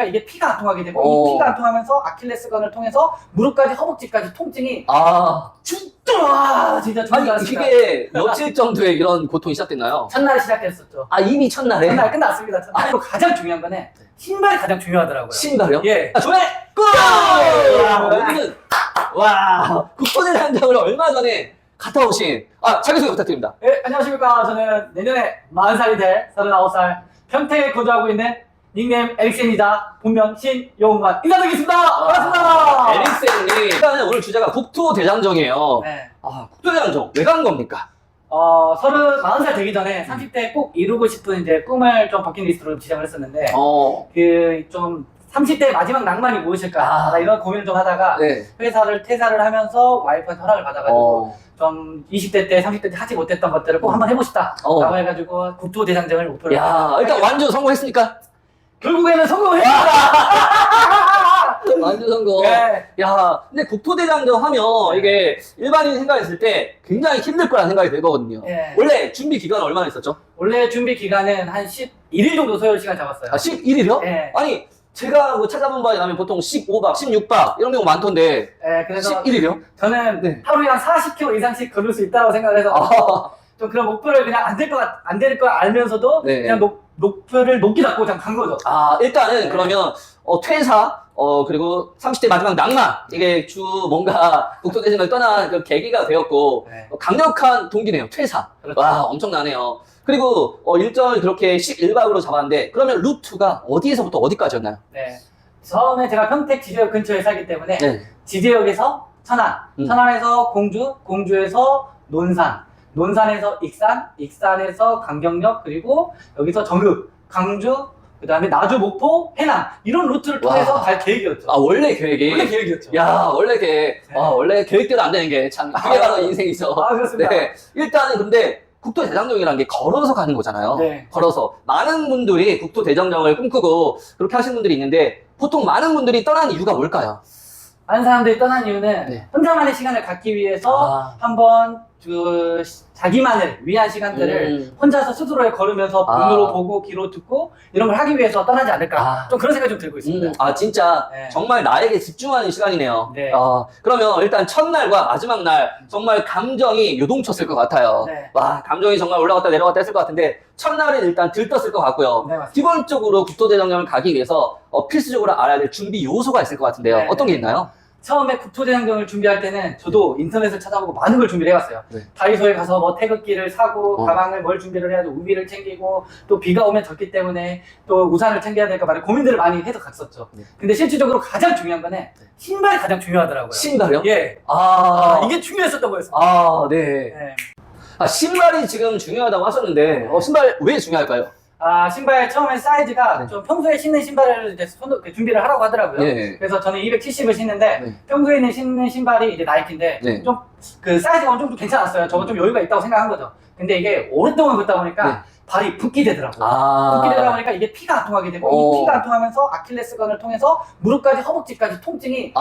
이게 피가 안 통하게 되고 이 어. 피가 안 통하면서 아킬레스건을 통해서 무릎까지 허벅지까지 통증이 아, 진짜 아니, 죽는다. 이게 며칠 정도의 이런 고통이 시작됐나요? 첫날에 시작했었죠. 아, 이미 첫날에? 첫날 끝났습니다. 그리고 가장 중요한 거는 신발이 가장 중요하더라고요. 신발이요? 예. 조회! 골! 여기는, 와, 국토대장정을 얼마 전에 갔다 오신, 자기소개 부탁드립니다. 예, 안녕하십니까. 저는 내년에 40살이 될 39살 평택에 거주하고 있는 닉네임 에릭센입니다. 본명 신용만 인사드리겠습니다. 반갑습니다. 에릭센님. 일단은 오늘 주제가 국토대장정이에요. 네. 국토대장정, 왜 간 겁니까? 40살 되기 전에 30대 꼭 이루고 싶은 이제 꿈을 좀 버킷리스트로 지정을 했었는데, 좀 30대 마지막 낭만이 무엇일까? 이런 고민을 좀 하다가 네. 회사를 퇴사를 하면서 와이프한테 허락을 받아가지고 좀 20대 때, 30대 때 하지 못했던 것들을 꼭 한번 해보고 싶다. 라고 해가지고 국토대장정을 목표로. 야, 일단 완전 성공했습니까? 결국에는 성공했습니다. 완전 성공. 네. 야, 근데 국토대장정 하면 이게 일반인 생각했을 때 굉장히 힘들 거라는 생각이 들거든요. 네. 원래 준비 기간은 얼마나 있었죠? 원래 준비 기간은 한 11일 정도 소요 시간 잡았어요. 11일이요? 네. 아니, 제가 뭐 찾아본 바에 의하면 보통 15박, 16박 이런 경우 많던데 네, 그래서 11일이요? 저는 네. 하루에 한 40km 이상씩 걸을 수 있다고 생각을 해서 좀 그런 목표를 그냥 안 될 거 알면서도 네. 그냥 목표를 높게 잡고 그냥 간 거죠. 일단은 네. 그러면 퇴사, 그리고 30대 마지막 낭만, 이게 뭔가 국토대장정을 떠난 그 계기가 되었고, 네. 강력한 동기네요. 퇴사. 그렇죠. 와, 엄청나네요. 그리고 일정을 그렇게 11박으로 잡았는데, 그러면 루트가 어디에서부터 어디까지였나요? 네. 처음에 제가 평택 지제역 근처에 살기 때문에 네. 지제역에서 천안, 천안에서 공주, 공주에서 논산, 논산에서 익산, 익산에서 강경역, 그리고 여기서 정읍, 강주, 그 다음에 나주, 목포, 해남 이런 루트를 통해서 와. 갈 계획이었죠. 원래 계획이? 원래 계획이었죠. 야, 원래 계획. 네. 원래 계획대로 안 되는 게 참, 그게 바로 인생이죠. 그렇습니다. 네. 일단은 근데 국토대장정이라는 게 걸어서 가는 거잖아요. 네. 걸어서. 많은 분들이 국토대장정을 꿈꾸고 그렇게 하시는 분들이 있는데, 보통 많은 분들이 떠난 이유가 뭘까요? 많은 사람들이 떠난 이유는 네. 혼자만의 시간을 갖기 위해서 한번 자기만을 위한 시간들을 혼자서 스스로에 걸으면서 눈으로 보고 귀로 듣고 이런 걸 하기 위해서 떠나지 않을까. 좀 그런 생각이 좀 들고 있습니다. 진짜 네. 정말 나에게 집중하는 시간이네요. 네. 그러면 일단 첫날과 마지막 날 정말 감정이 요동쳤을 것 같아요. 네. 와, 감정이 정말 올라갔다 내려갔다 했을 것 같은데 첫날은 일단 들떴을 것 같고요. 네, 맞습니다. 기본적으로 국토대장정을 가기 위해서 필수적으로 알아야 될 준비 요소가 있을 것 같은데요. 네, 어떤 게 있나요? 처음에 국토대장정을 준비할 때는 저도 인터넷을 찾아보고 많은 걸 준비를 해왔어요. 네. 다이소에 가서 뭐 태극기를 사고 가방을 뭘 준비를 해야 돼, 우비를 챙기고 또 비가 오면 젖기 때문에 또 우산을 챙겨야 될까 말해 고민들을 많이 해서 갔었죠. 네. 근데 실질적으로 가장 중요한 거는 신발이 가장 중요하더라고요. 신발이요? 예. 이게 중요했었던 거였어요. 네. 네. 신발이 지금 중요하다고 하셨는데 신발 왜 중요할까요? 신발 처음에 사이즈가 네. 좀 평소에 신는 신발을 이제 준비를 하라고 하더라고요. 네. 그래서 저는 270을 신는데 네. 평소에는 신는 신발이 이제 나이키인데 네. 좀 그 사이즈가 어느 정도 괜찮았어요. 저거 좀 여유가 있다고 생각한 거죠. 근데 이게 오랫동안 걷다 보니까 네. 발이 붓게 되더라고요. 붓게 되다 보니까 이게 피가 안 통하게 되고 이 피가 안 통하면서 아킬레스건을 통해서 무릎까지 허벅지까지 통증이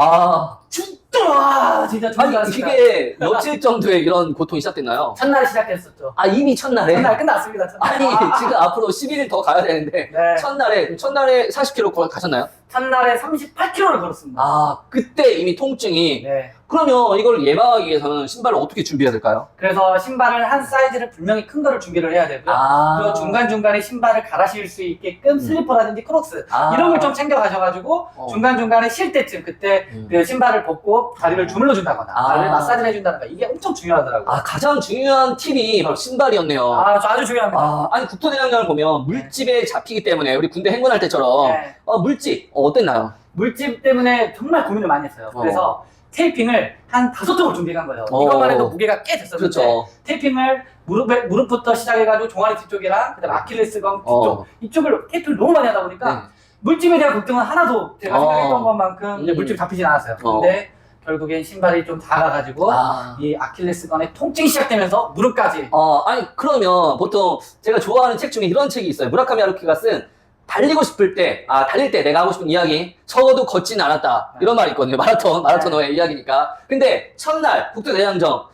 진짜 아니, 죽는다. 이게 며칠 정도의 이런 고통이 시작됐나요? 첫날에 시작했었죠. 이미 첫날에? 첫날 끝났습니다. 아니, 지금 앞으로 11일 더 가야 되는데, 네. 첫날에 40km 가셨나요? 첫날에 38km를 걸었습니다. 그때 이미 통증이. 네. 그러면 이걸 예방하기 위해서는 신발을 어떻게 준비해야 될까요? 그래서 신발을 한 사이즈를 분명히 큰 거를 준비를 해야 되고요. 그리고 중간중간에 신발을 갈아 신을 수 있게끔 슬리퍼라든지 크록스 이런 걸 좀 챙겨 가셔가지고 중간중간에 쉴 때쯤 그때 그 신발을 벗고 다리를 주물러 준다거나 다리를 마사지를 해준다거나 이게 엄청 중요하더라고요. 가장 중요한 팁이 바로 신발이었네요. 아주 중요합니다. 아니, 국토대장정을 보면 물집에 잡히기 때문에 우리 군대 행군할 때처럼 네. 물집 어땠나요? 물집 때문에 정말 고민을 많이 했어요. 그래서 테이핑을 한 5통을 준비한 거예요. 이것만 해도 무게가 꽤 됐었는데 그렇죠. 테이핑을 무릎부터 시작해가지고 종아리 뒤쪽이랑 그다음에 아킬레스건 뒤쪽 이쪽을 테이핑을 너무 많이 하다 보니까 물집에 대한 걱정은 하나도 제가 생각했던 것만큼 이제 물집이 잡히진 않았어요. 근데 결국엔 신발이 좀 작아가지고 이 아킬레스건의 통증이 시작되면서 무릎까지. 아니, 그러면 보통 제가 좋아하는 책 중에 이런 책이 있어요. 무라카미 하루키가 쓴 달리고 싶을 때, 달릴 때 내가 하고 싶은 이야기, 적어도 걷진 않았다. 이런 말이 있거든요. 마라토너의 이야기니까. 근데 첫날, 국토대장정,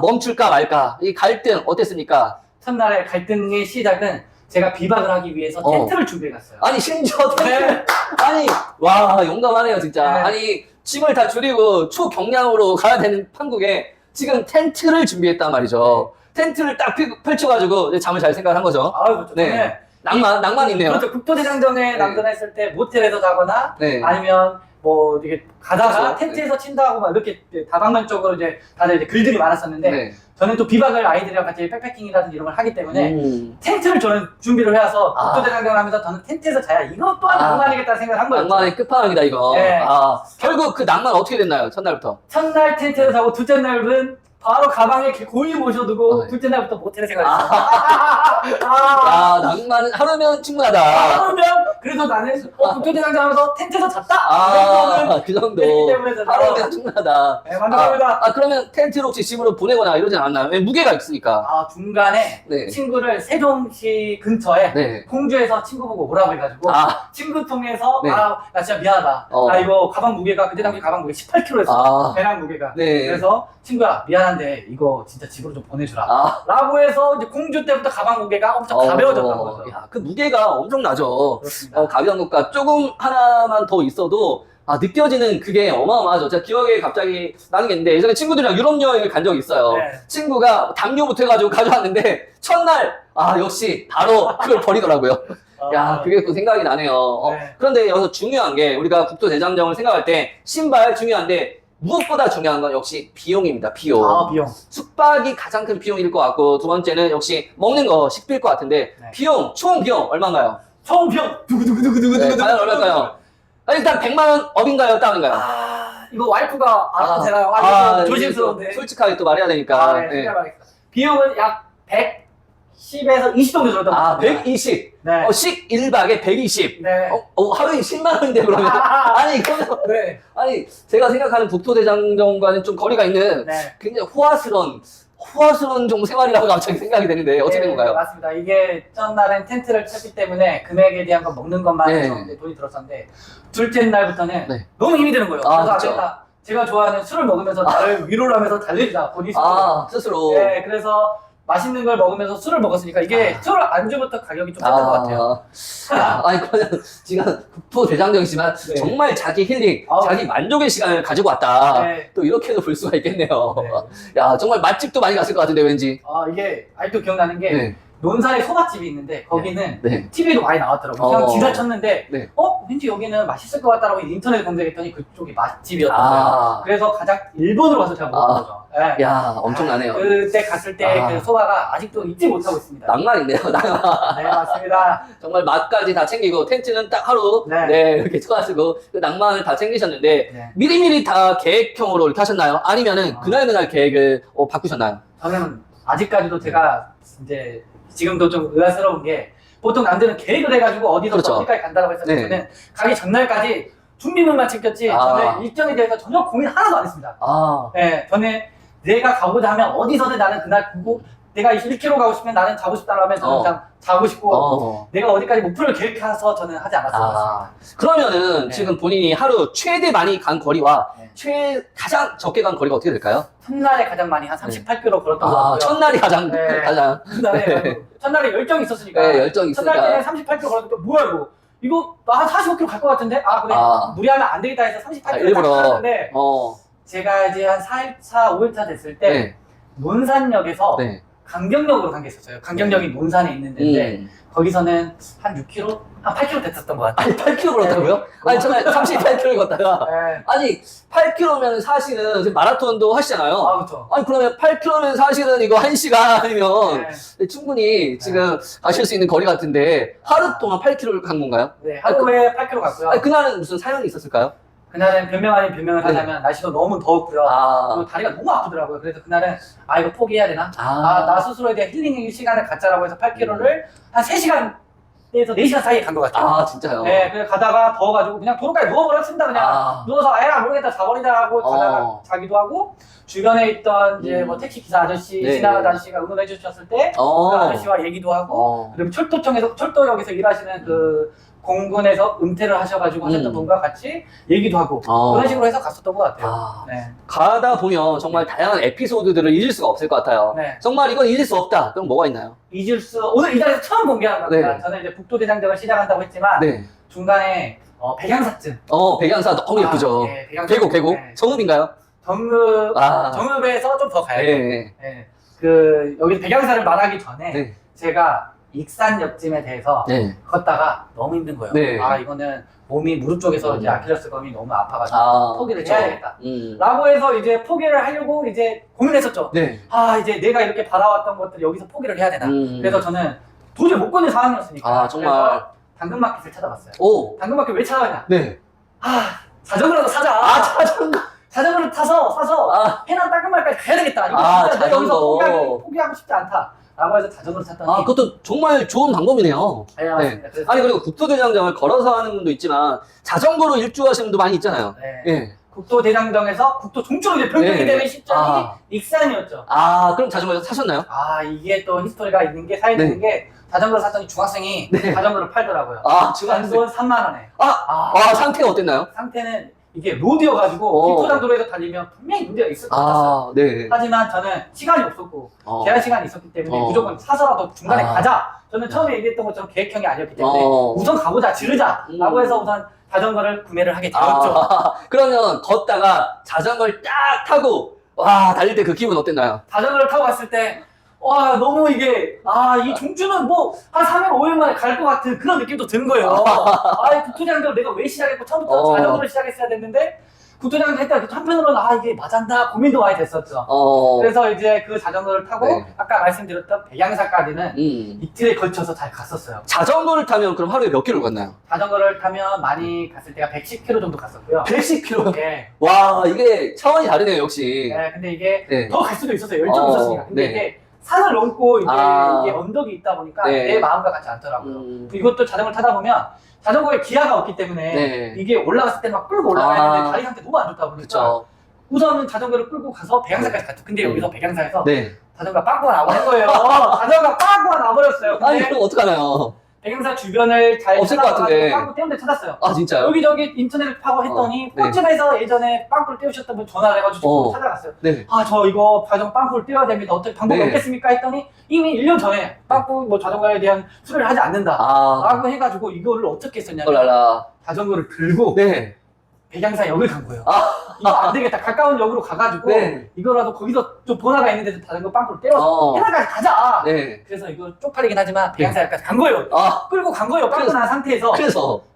멈출까 말까. 이 갈등 어땠습니까? 첫날의 갈등의 시작은 제가 비박을 하기 위해서 텐트를 준비해갔어요. 아니 심지어 텐트 네. 아니 와 용감하네요 진짜. 네. 아니 짐을 다 줄이고 초경량으로 가야 되는 판국에 지금 텐트를 준비했단 말이죠. 텐트를 딱 펼쳐가지고 이제 잠을 잘 생각한 거죠. 아, 그렇죠. 네. 낭만 있네요. 그렇죠. 국도대장정에 네. 남전했을 때 모텔에서 자거나 네. 아니면 뭐 이게 가다가 그렇죠. 텐트에서 친다고 막 이렇게 다방면적으로 이제 다들 이제 글들이 많았었는데 네. 저는 또 비박을 아이들이랑 같이 백패킹이라든지 이런 걸 하기 때문에 텐트를 저는 준비를 해서 아. 국도대장정을 하면서 저는 텐트에서 자야 이것 또한 낭만이겠다는 생각을 한 거예요. 낭만의 끝판왕이다 이거. 네. 아, 결국 그 낭만 어떻게 됐나요? 첫날부터. 첫날 텐트에서 자고 둘째 날은 바로 가방에 이렇게 고이 모셔두고 네. 둘째 날부터 모텔에 생활했어요. 야 낭만은 하루면 충분하다. 그러면 그래서 나는 국도대장정 하면서 텐트에서 잤다. 아, 그 정도. 그렇기 때문에 저는 하루면 충분하다. 네, 만족합니다. 그러면 텐트를 혹시 집으로 보내거나 이러진 않나요? 왜 무게가 있으니까. 아, 중간에 네. 친구를 세종시 근처에 네. 공주에서 친구 보고 오라고 해가지고 아, 친구 통해서 네. 나 진짜 미안하다. 나 이거 가방 무게가 그때 당시 가방 무게 18kg였어. 아. 배낭 무게가. 네. 그래서 친구야 미안한데 이거 진짜 집으로 좀 보내주라. 아. 라고 해서 이제 공주 때부터 가방 무게가 엄청 가벼워졌던 거죠. 야, 그 무게가 엄청나죠. 그렇습니다. 가벼운 것과 조금 하나만 더 있어도 느껴지는 그게 어마어마하죠. 제가 기억에 갑자기 나는 게 있는데 예전에 친구들이랑 유럽 여행을 간 적이 있어요. 네. 친구가 담요부터 해가지고 가져왔는데 첫날 역시 바로 그걸 버리더라고요. 야, 그게 또 생각이 나네요. 네. 그런데 여기서 중요한 게 우리가 국토대장정을 생각할 때 신발 중요한데 무엇보다 중요한 건 역시 비용입니다. 비용. 아, 비용. 숙박이 가장 큰 비용일 것 같고 두 번째는 역시 먹는 거 식비일 것 같은데 네. 비용, 총 비용 얼마인가요? 총 비용 네, 과연 얼마일까요? 일단 100만 원 업인가요? 다운인가요? 이거 와이프가 알아도 되나요? 아, 조심스러운데. 이게 또 솔직하게 또 말해야 되니까. 네, 생각하겠습니다. 비용은 약 110에서 20 정도 들었던 것 같습니다. 120. 네. 1박에 120. 네. 하루에 10만 원인데 그러면. 아니, 그러면. 네. 아니, 제가 생각하는 국토대장정과는 좀 거리가 있는 네. 굉장히 호화스러운 좀 생활이라고 갑자기 생각이 되는데 어떻게 된 건가요? 맞습니다. 이게 첫날엔 텐트를 쳤기 때문에 금액에 대한 건 먹는 것만 네. 해서 이제 돈이 들었었는데 둘째 날부터는 네. 너무 힘이 드는 거예요. 아, 그래서 그쵸. 안되겠다. 제가 좋아하는 술을 먹으면서 나를 위로를 하면서 달리자. 본인 스스로. 스스로. 네, 그래서 맛있는 걸 먹으면서 술을 먹었으니까 이게 술 안주부터 가격이 좀 셌던 것 같아요. 아니, 그러면 지금 국토대장정이지만 네. 정말 자기 힐링, 아, 자기 만족의 시간을 가지고 왔다. 네. 또 이렇게도 볼 수가 있겠네요. 네. 야, 정말 맛집도 많이 갔을 것 같은데 왠지. 이게 아직도 기억나는 게 네. 논산에 소맛집이 있는데 거기는 네. TV에도 많이 나왔더라고요. 그냥 지나쳤는데 네. 왠지 여기는 맛있을 것 같다라고 인터넷에 검색했더니 그쪽이 맛집이었던 거예요. 그래서 가장 일본으로 가서 제가 먹은 거죠. 네. 야, 엄청나네요. 그때 갔을 때 그 소화가 아직도 잊지 못하고 있습니다. 낭만이네요, 낭만. 네, 맞습니다. 정말 맛까지 다 챙기고 텐트는 딱 하루 네. 이렇게 쳐가지고 그 낭만을 다 챙기셨는데 네. 미리미리 다 계획형으로 이렇게 하셨나요? 아니면은 그날 계획을 바꾸셨나요? 저는 아직까지도 제가 이제 지금도 좀 의아스러운 게 보통 남들은 계획을 해가지고 어디서 그렇죠. 어디까지 간다고 했었는데 네. 저는 가기 전날까지 준비물만 챙겼지 저는 일정에 대해서 전혀 고민 하나도 안 했습니다. 네, 저는 내가 가고자 하면 어디서든 나는 그날 보고 내가 1km 가고 싶으면 나는 자고 싶다고 하면 저는 그냥 자고 싶고 내가 어디까지 목표를 계획해서 저는 하지 않았어요. 그러면은 네. 지금 본인이 하루 최대 많이 간 거리와 네. 가장 적게 간 거리가 어떻게 될까요? 첫날에 가장 많이 한 38km 걸었던 것 같고요. 첫날이 가장 네. 첫날에 열정이 있었으니까 네, 열정이 있으니까. 첫날 때는 38km 걸었는데 뭐야 이거 나 한 45km 갈 것 같은데 그래 무리하면 안 되겠다 해서 38km 일부러. 갔는데 제가 이제 한 4일차 5일차 됐을 때 네. 논산역에서 네. 강경역으로 간 게 있었어요. 강경역이 논산에 있는 데인데 거기서는 한 6km? 한 8km 됐었던 것 같아요. 아니 8km 걸었다고요? 아니 처음에 38km 걷다가 네. 아니 8km면 사실은 지금 마라톤도 하시잖아요. 그렇죠. 아니 그러면 8km면 사실은 이거 1시간이면 네. 충분히 지금 가실 수 있는 거리 같은데 하루 동안 8km를 간 건가요? 네, 하루에 8km 갔고요. 아니, 그날은 무슨 사연이 있었을까요? 그날은 변명 아닌 변명을 하자면 날씨도 너무 더웠고요. 그리고 다리가 너무 아프더라고요. 그래서 그날은 이거 포기해야 되나? 나 스스로에 대한 힐링 시간을 갖자라고 해서 8km를 한 3시간에서 4시간 사이에 간 것 같아요. 진짜요? 네, 그래서 가다가 더워가지고 그냥 도로가에 누워버렸습니다. 그냥 누워서 모르겠다 자버리자 하고 가다가 자기도 하고 주변에 있던 이제 뭐 택시 기사 아저씨, 네. 지나가는 아저씨가 응원해 주셨을 때 그 아저씨와 얘기도 하고 그리고 철도역에서 일하시는 그 공군에서 은퇴를 하셔가지고 하셨던 분과 같이 얘기도 하고 그런 식으로 해서 갔었던 것 같아요. 네. 가다 보면 정말 다양한 에피소드들을 잊을 수가 없을 것 같아요. 네. 정말 이건 잊을 수 없다. 그럼 뭐가 있나요? 오늘 이 자리에서 처음 공개한 겁니다. 네. 저는 이제 국토대장정을 시작한다고 했지만 네. 중간에 백양사증. 백양사 너무 예쁘죠. 네, 백양사증. 계곡. 네. 정읍인가요? 정읍에서 좀 더 가야 돼요. 네. 네. 여기 백양사를 말하기 전에 네. 제가 익산역쯤에 대해서 네. 걷다가 너무 힘든 거예요. 네. 이거는 몸이 무릎 쪽에서 이제 아킬레스건이 너무 아파가지고 포기를 그쵸. 해야 되겠다. 라고 해서 이제 포기를 하려고 이제 고민했었죠. 네. 이제 내가 이렇게 바라왔던 것들 여기서 포기를 해야 되나. 그래서 저는 도저히 못 끊는 상황이었으니까. 정말. 그래서 당근마켓을 찾아봤어요. 오. 당근마켓 왜 찾아봤냐? 네. 자전거라도 사자. 자전거. 자전거를 사서 해남 당근마켓까지 가야 되겠다. 이거 진짜 내가 여기서 포기하고 싶지 않다. 라고 해서 자전거를 샀더니 그것도 정말 좋은 방법이네요. 네, 맞습니다. 네. 아니 그리고 국토대장정을 걸어서 하는 분도 있지만 자전거로 일주하시는 분도 많이 있잖아요. 네. 예. 국토대장정에서 국토 종주로 이제 변경이 네. 되는 시점이 익산이었죠. 그럼 자전거 사셨나요? 이게 또 히스토리가 있는 게 사연이 있는 게 자전거를 샀더니 중학생이 자전거를 팔더라고요. 단돈 3만 원에. 상태가 어땠나요? 상태는 이게 로드여가지고 기토장도로에서 달리면 분명히 문제가 있을 것 같았어요. 네. 하지만 저는 시간이 없었고 제한 시간이 있었기 때문에 무조건 사서라도 중간에 가자. 저는 처음에 얘기했던 것처럼 계획형이 아니었기 때문에 우선 가보자, 지르자 라고 해서 우선 자전거를 구매를 하게 되었죠. 그러면 걷다가 자전거를 딱 타고 달릴 때 그 기분 어땠나요? 자전거를 타고 갔을 때 너무 이게 이 종주는 뭐 한 3일 5일 만에 갈 것 같은 그런 느낌도 드는 거예요. 국토장도 내가 왜 시작했고 처음부터 자전거를 시작했어야 됐는데 국토장도 했다. 한편으로는 이게 맞았나 고민도 많이 됐었죠. 그래서 이제 그 자전거를 타고 아까 말씀드렸던 백양사까지는 이틀에 걸쳐서 잘 갔었어요. 자전거를 타면 그럼 하루에 몇 킬로 갔나요? 자전거를 타면 많이 갔을 때가 110km 정도 갔었고요. 110km? 네. 와, 이게 차원이 다르네요, 역시. 네, 근데 이게 더 갈 수도 있었어요. 열정이 있었으니까. 근데 네. 이게 산을 넘고 이게 언덕이 있다 보니까 내 마음과 같지 않더라고요. 이것도 자전거를 타다 보면 자전거에 기아가 없기 때문에 이게 올라갔을 때 막 끌고 올라가야 되는데 다리 상태 너무 안 좋다 보니까 우선은 자전거를 끌고 가서 백양사까지 갔죠. 근데 여기서 백양사에서 자전거가 빵꾸가 나버린 거예요. 자전거가 빵꾸가 나버렸어요. 근데 그럼 어떡하나요? 백양사 주변을 잘 없을 것 같은데. 빵꾸 떼운 데 찾았어요. 진짜요? 여기저기 인터넷을 파고 했더니 꽃집에서 예전에 빵꾸를 떼우셨던 분 전화를 해가지고 찾아갔어요. 저 이거 자전거 빵꾸를 떼어야 됩니다. 어떻게 방법이 없겠습니까? 했더니 이미 1년 전에 빵꾸 자전거에 대한 수리를 하지 않는다 라고 해가지고 이거를 어떻게 했었냐면 자전거를 들고 백양사 역을 간 거예요. 이거 안 되겠다. 가까운 역으로 가가지고 이거라도 거기서 좀 번화가 있는 데서 자전거 빵꾸를 떼어서 해나까지 가자. 그래서 이거 쪽팔리긴 하지만 백양사역까지 간 거예요. 끌고 간 거예요. 빵꾸 난 상태에서.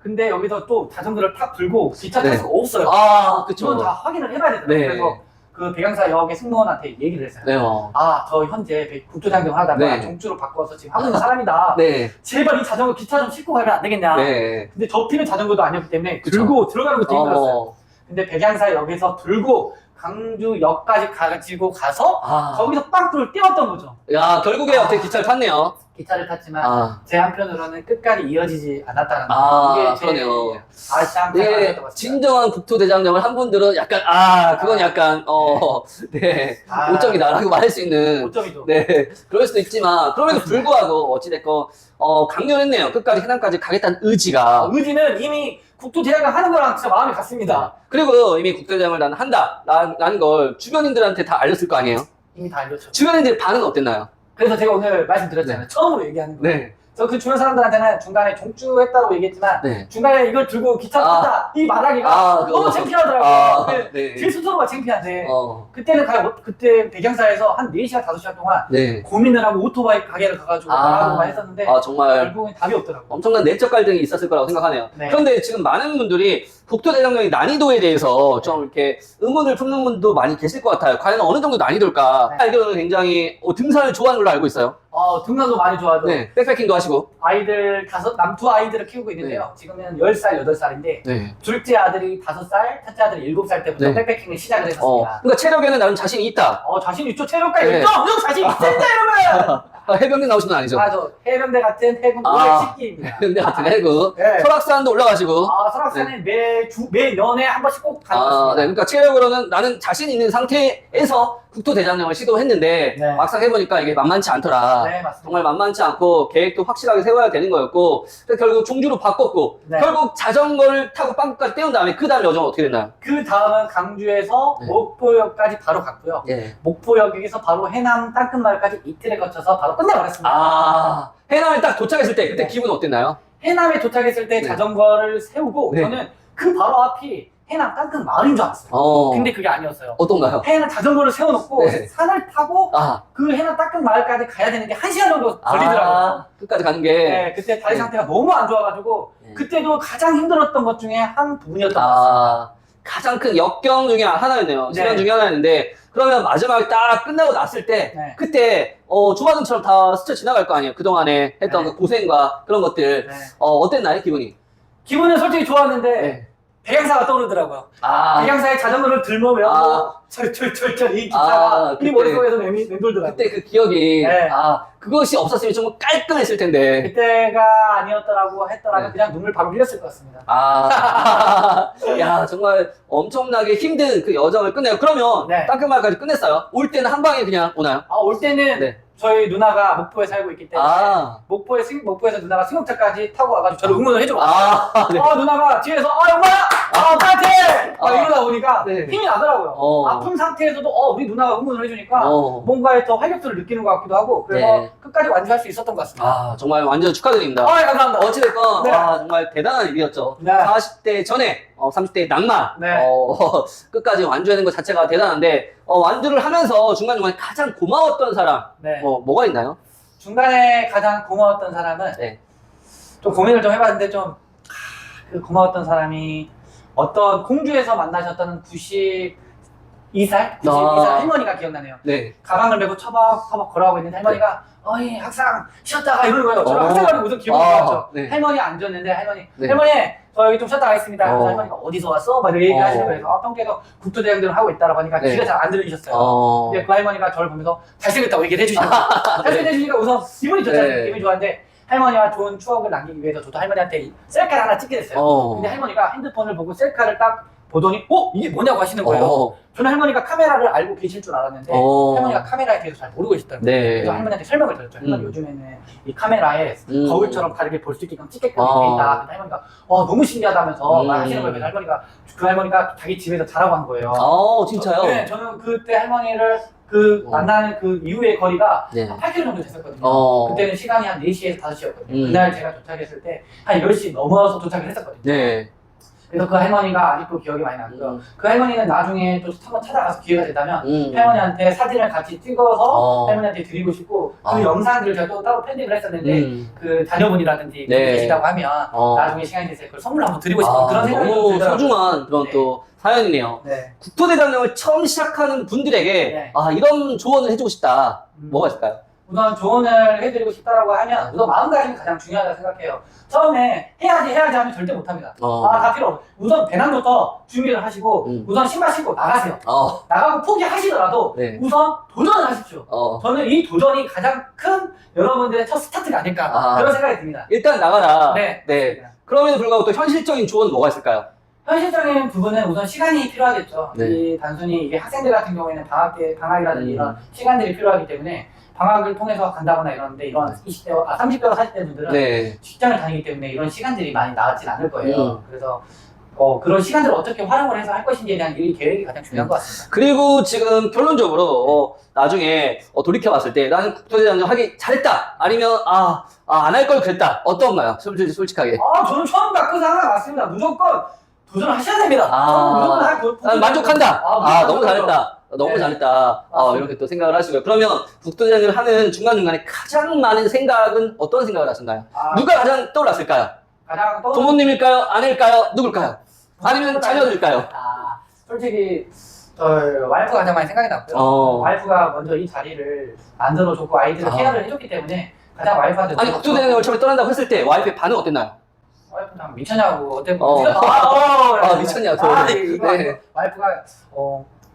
근데 여기서 또 자전거를 탁 들고 기차 탈 수가 없어요. 그쵸. 이건 다 확인을 해봐야 되더라고요. 그래서 그 백양사역의 승무원한테 얘기를 했어요. 저 현재 국토장정을 하다가 종주로 바꿔서 지금 하고 있는 사람이다. 제발 이 자전거 기차 좀 싣고 가면 안 되겠냐. 근데 접히는 자전거도 아니었기 때문에 들고 들어가는 것도 힘들었어요. 근데 백양사역에서 들고 강주역까지 가지고 가서 거기서 빵꾸를 떼었던 거죠. 결국에 어떻게 기차를 탔네요. 기차를 탔지만 제 한편으로는 끝까지 이어지지 않았다는 게 이게 그러네요. 참 진정한 국토대장정을 한 분들은 약간 그건 약간 오점이다라고 말할 수 있는 오점이죠. 그럴 수도 있지만 그럼에도 불구하고 어찌됐건 강렬했네요. 끝까지 해남까지 가겠다는 의지가. 의지는 이미 국토대장정 하는 거랑 진짜 마음이 같습니다. 그리고 이미 국토대장을 나는 한다라는 걸 주변인들한테 다 알렸을 거 아니에요? 이미 다 알렸죠. 주변인들 반응은 어땠나요? 그래서 제가 오늘 말씀드렸잖아요. 처음으로 얘기하는 거예요. 저 그 주변 사람들한테는 중간에 종주했다고 얘기했지만 중간에 이걸 들고 기차 탔다 이 말하기가 너무 창피하더라고요. 제 스스로가 창피한데 그때는 그때 백양사에서 한 4시간 5시간 동안 고민을 하고 오토바이 가게를 가가지고 말하고만 했었는데 정말 결국엔 답이 없더라고요. 엄청난 내적 갈등이 있었을 거라고 생각하네요. 그런데 지금 많은 분들이 국토대장정의 난이도에 대해서 좀 이렇게 의문을 품는 분도 많이 계실 것 같아요. 과연 어느 정도 난이도일까? 알기로는 굉장히 등산을 좋아하는 걸로 알고 있어요. 등산도 많이 좋아하죠. 백패킹도 하시고. 아이들 남두 아이들을 키우고 있는데요. 지금은 10살, 8살인데 둘째 아들이 5살, 첫째 아들이 7살 때부터 백패킹을 시작을 했었습니다. 그러니까 체력에는 나름 자신이 있다. 자신 있죠. 체력과 열정 자신 있습니다, 여러분. 해병대 나오신 건 아니죠? 아, 저 해병대 같은 해군 아. 510기입니다. 해병대 같은 해군. 네. 설악산도 올라가시고. 아, 설악산에 매년에 한 번씩 꼭 다녔습니다. 네. 그러니까 체력으로는 나는 자신 있는 상태에서 국토대장정을 시도했는데 네. 막상 해보니까 이게 만만치 않더라. 네, 맞습니다. 정말 만만치 않고 계획도 확실하게 세워야 되는 거였고 그래서 결국 종주로 바꿨고 네. 결국 자전거를 타고 빵꾸까지 떼운 다음에 그 다음 여정은 어떻게 됐나요? 그 다음은 강주에서 네. 목포역까지 바로 갔고요. 예. 목포역에서 바로 해남 땅끝마을까지 이틀에 거쳐서 바로 끝내버렸습니다. 아, 해남에 딱 도착했을 때 그때 네. 기분 어땠나요? 해남에 도착했을 때 네. 자전거를 세우고 네. 저는 그 바로 앞이 해남 땅끝 마을인 줄 알았어요. 근데 그게 아니었어요. 어떤가요? 해남 자전거를 세워놓고 네. 산을 타고 아, 그 해남 땅끝 마을까지 가야 되는 게 1시간 정도 걸리더라고요. 끝까지 가는 게. 네, 그때 다리 네. 상태가 너무 안 좋아가지고 네. 그때도 가장 힘들었던 것 중에 한 부분이었던 것 같습니다. 아, 가장 큰 역경 중에 하나였네요. 네. 시간 중에 하나였는데, 그러면 마지막에 딱 끝나고 났을 때, 네. 그때, 조마등처럼 다 스쳐 지나갈 거 아니에요. 그동안에 했던 네. 그 고생과 그런 것들. 네. 어땠나요, 기분이? 기분은 솔직히 좋았는데 네. 백양사가 떠오르더라고요. 아, 백양사에 자전거를 들며 외우고 아. 철철철철 이 기차가 이 그때. 머릿속에서 맴돌더라고요. 그때 그 기억이, 네. 그것이 없었으면 정말 깔끔했을 텐데. 그때가 아니었더라고 했더라면 네. 그냥 눈물 바로 흘렸을 것 같습니다. 야, 정말 엄청나게 힘든 그 여정을 끝내요. 그러면, 네. 땅끝마을까지 끝냈어요. 올 때는 한 방에 그냥 오나요? 올 때는 네. 저희 누나가 목포에 살고 있기 때문에 아. 목포에서 누나가 승용차까지 타고 와가지고 저를 응원을 해주고 네. 누나가 뒤에서 영마야 파이팅! 이러다 보니까 네. 힘이 나더라고요. 아픈 상태에서도 우리 누나가 응원을 해주니까 뭔가 더 활력소를 느끼는 것 같기도 하고 그래서 네. 끝까지 완주할 수 있었던 것 같습니다. 정말 완전 축하드립니다. 감사합니다. 어찌됐건, 네. 정말 대단한 일이었죠. 네. 40대 전에, 30대 낭만, 네. 끝까지 완주하는 것 자체가 대단한데, 완주를 하면서 중간중간에 가장 고마웠던 사람, 네. 뭐가 있나요? 중간에 가장 고마웠던 사람은 네. 좀 고민을 좀 해봤는데 그 고마웠던 사람이 어떤 공주에서 만나셨던 92살 할머니가 기억나네요. 네. 가방을 메고 처박처박 걸어가고 있는데 할머니가 어이 학상 쉬었다가 이러는 거예요. 저는 학생이라고 무슨 기분이 좋았죠. 네. 할머니 앉았는데 할머니 네. 저 여기 좀 쉬었다 가겠습니다. 그래서 할머니가 어디서 왔어? 막 이렇게 얘기하시는 거예요. 평택에서 국토대장정을 하고 있다라고 하니까 네. 귀가 잘 안 들리셨어요. 근데 그 할머니가 저를 보면서 잘생겼다고 얘기를 해주시고 잘생겼다 해주니까 우선 기분이 좋잖아요. 네. 기분이 좋았는데 할머니와 좋은 추억을 남기기 위해서 저도 할머니한테 셀카를 하나 찍게 됐어요. 근데 할머니가 핸드폰을 보고 셀카를 딱 보더니 이게 뭐냐고 하시는 거예요. 저는 할머니가 카메라를 알고 계실 줄 알았는데 할머니가 카메라에 대해서 잘 모르고 계시더라고요. 네. 그래서 할머니한테 설명을 드렸죠. 할머니 요즘에는 이 카메라에 거울처럼 다르게 볼 수 있게끔 찍게끔 돼 있다. 근데 할머니가 너무 신기하다면서 말하시는 거예요. 그래서 할머니가 자기 집에서 자라고 한 거예요. 진짜요? 네, 저는 그때 할머니를 만나는 그 이후의 거리가 네. 한 8km 정도 됐었거든요. 그때는 시간이 한 4시에서 5시였거든요. 그날 제가 도착했을 때 한 10시 넘어서 도착을 했었거든요. 네. 그래서 그 할머니가 아직도 기억이 많이 나고요. 그 할머니는 나중에 또 한번 찾아가서 기회가 된다면 할머니한테 사진을 같이 찍어서 할머니한테 드리고 싶고 그 영상들을 제가 또 따로 편집을 했었는데 그 자녀분이라든지 네. 계시다고 하면 나중에 시간이 됐을 걸 선물 한번 드리고 싶은 그런 생각이 좀 너무 들더라고요. 소중한 그런 네. 또 사연이네요. 네. 국토대장정을 처음 시작하는 분들에게 네. 이런 조언을 해주고 싶다. 뭐가 있을까요? 우선 조언을 해드리고 싶다라고 하면 우선 마음가짐이 가장 중요하다고 생각해요. 처음에 해야지 하면 절대 못합니다. 다 필요 없어요. 우선 배낭부터 준비를 하시고 우선 신발 신고 나가세요. 나가고 포기하시더라도 네. 우선 도전을 하십시오. 저는 이 도전이 가장 큰 여러분들의 첫 스타트가 아닐까 그런 생각이 듭니다. 일단 나가라. 네. 그럼에도 불구하고 또 현실적인 조언은 뭐가 있을까요? 현실적인 부분은 우선 시간이 필요하겠죠. 네. 단순히 이게 학생들 같은 경우에는 방학이라든지 이런 시간들이 필요하기 때문에 방학을 통해서 간다거나 이러는데 이런 20대와 30대와 40대 분들은 네. 직장을 다니기 때문에 이런 시간들이 많이 나왔진 않을 거예요. 그래서 그런 시간들을 어떻게 활용을 해서 할 것인지에 대한 이 계획이 가장 중요한 것 같습니다. 그리고 지금 결론적으로 나중에 돌이켜봤을 때 나는 국토대장정 하기 잘했다 아니면 안 할 걸 그랬다 어떤가요? 솔직하게. 저는 처음과 그 상황 맞습니다. 무조건 도전하셔야 됩니다. 무조건 만족한다. 너무 잘했다. 너무 네. 잘했다. 이렇게 또 생각을 하시고요. 그러면 국토대장정을 하는 중간중간에 가장 많은 생각은 어떤 생각을 하셨나요? 누가 가장 떠올랐을까요? 가장 부모님일까요? 아내일까요? 누굴까요? 아니면 자녀들일까요? 솔직히 와이프가 가장 많이 생각이 났고요. 와이프가 먼저 이 자리를 만들어줬고 아이들을 케어를 해줬기 때문에 가장 와이프한테 아니 국토대장정을 처음에 떠난다고 했을 때 와이프의 반응 어땠나요? 와이프는 미쳤냐고 어때? 미쳤냐고. 이거 네. 와이프가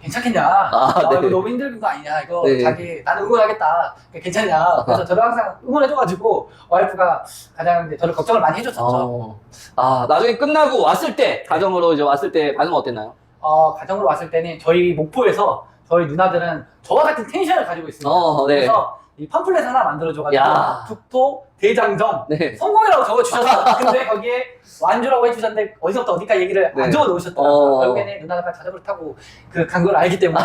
괜찮겠냐? 네. 이거 너무 힘든 거 아니냐? 이거 네. 자기 나는 응원하겠다. 괜찮냐? 그래서 저를 항상 응원해줘가지고 와이프가 가장 이제 저를 걱정을 많이 해줬었죠. 나중에 끝나고 왔을 때, 가정으로 이제 왔을 때 반응 어땠나요? 가정으로 왔을 때는 저희 목포에서 저희 누나들은 저와 같은 텐션을 가지고 있습니다. 네. 그래서 이 팜플렛 하나 만들어줘가지고 야. 북토 대장정 네. 성공이라고 적어주셨어. 근데 거기에 완주라고 해주셨는데 어디서부터 어디까지 얘기를 네. 안 적어 놓으셨더라고요. 결국에는 누나가 자전거를 타고 간 걸 알기 때문에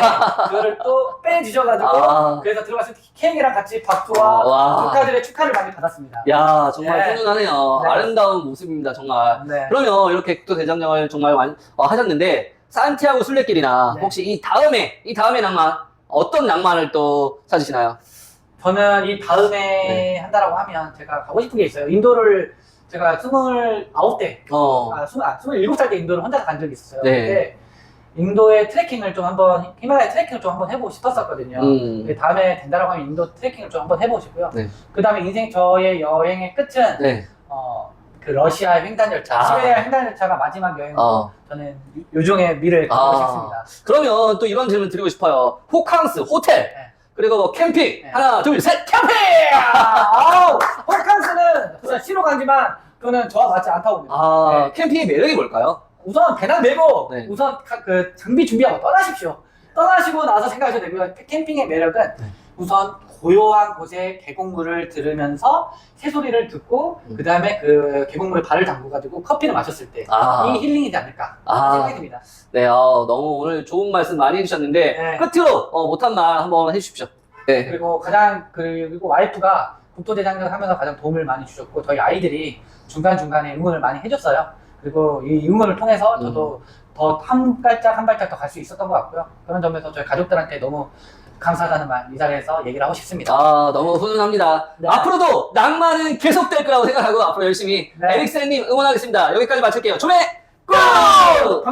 그거를 또 빼주셔가지고 그래서 들어갔을 때 케이크랑 같이 박수와 조카들의 축하를 많이 받았습니다. 야, 정말 네. 훈훈하네요. 네. 아름다운 모습입니다, 정말. 네. 그러면 이렇게 국토 대장정을 정말 하셨는데, 산티아고 순례길이나 네. 혹시 이 다음에 낭만, 어떤 낭만을 또 찾으시나요? 저는 이 다음에 한다라고 하면 제가 가고 싶은 게 있어요. 인도를 제가 29대, 27살 때 인도를 혼자 간 적이 있었어요. 네. 근데 인도의 트레킹을 좀 한번, 히말라야 트레킹을 좀 한번 해보고 싶었었거든요. 근데 다음에 된다라고 하면 인도 트레킹을 좀 한번 해보고 싶고요. 네. 그 다음에 저의 여행의 끝은, 네. 그 러시아의 횡단열차, 시베리아 횡단열차가 마지막 여행으로 저는 요정의 미를 가고 싶습니다. 그러면 또 이런 질문 드리고 싶어요. 호캉스, 호텔, 네. 그리고 뭐 캠핑. 네. 하나, 둘, 셋, 캠핑! 호캉스는 진짜 쉬러 가지만 그거는 저와 맞지 않다고 봅니다. 네. 캠핑의 매력이 뭘까요? 우선 배낭 메고 네. 우선 그 장비 준비하고 떠나십시오. 떠나시고 나서 생각하셔도 되고요. 캠핑의 매력은 우선 고요한 곳에 계곡물을 들으면서 새소리를 듣고 그 다음에 그 계곡물에 발을 담궈가지고 커피를 마셨을 때 이 힐링이지 않을까 생각이 듭니다. 네, 너무 오늘 좋은 말씀 많이 해주셨는데 네. 끝으로 못한 말 한번 해주십시오. 네. 그리고 그리고 와이프가 국토대장정 하면서 가장 도움을 많이 주셨고 저희 아이들이 중간중간에 응원을 많이 해줬어요. 그리고 이 응원을 통해서 저도 더 한 발짝 한 발짝 더 갈 수 있었던 것 같고요. 그런 점에서 저희 가족들한테 너무 감사하다는 말 이 자리에서 얘기를 하고 싶습니다. 너무 훈훈합니다. 네. 앞으로도 낭만은 계속될 거라고 생각하고 앞으로 열심히 네. 에릭센님 응원하겠습니다. 여기까지 마칠게요. 조매 고!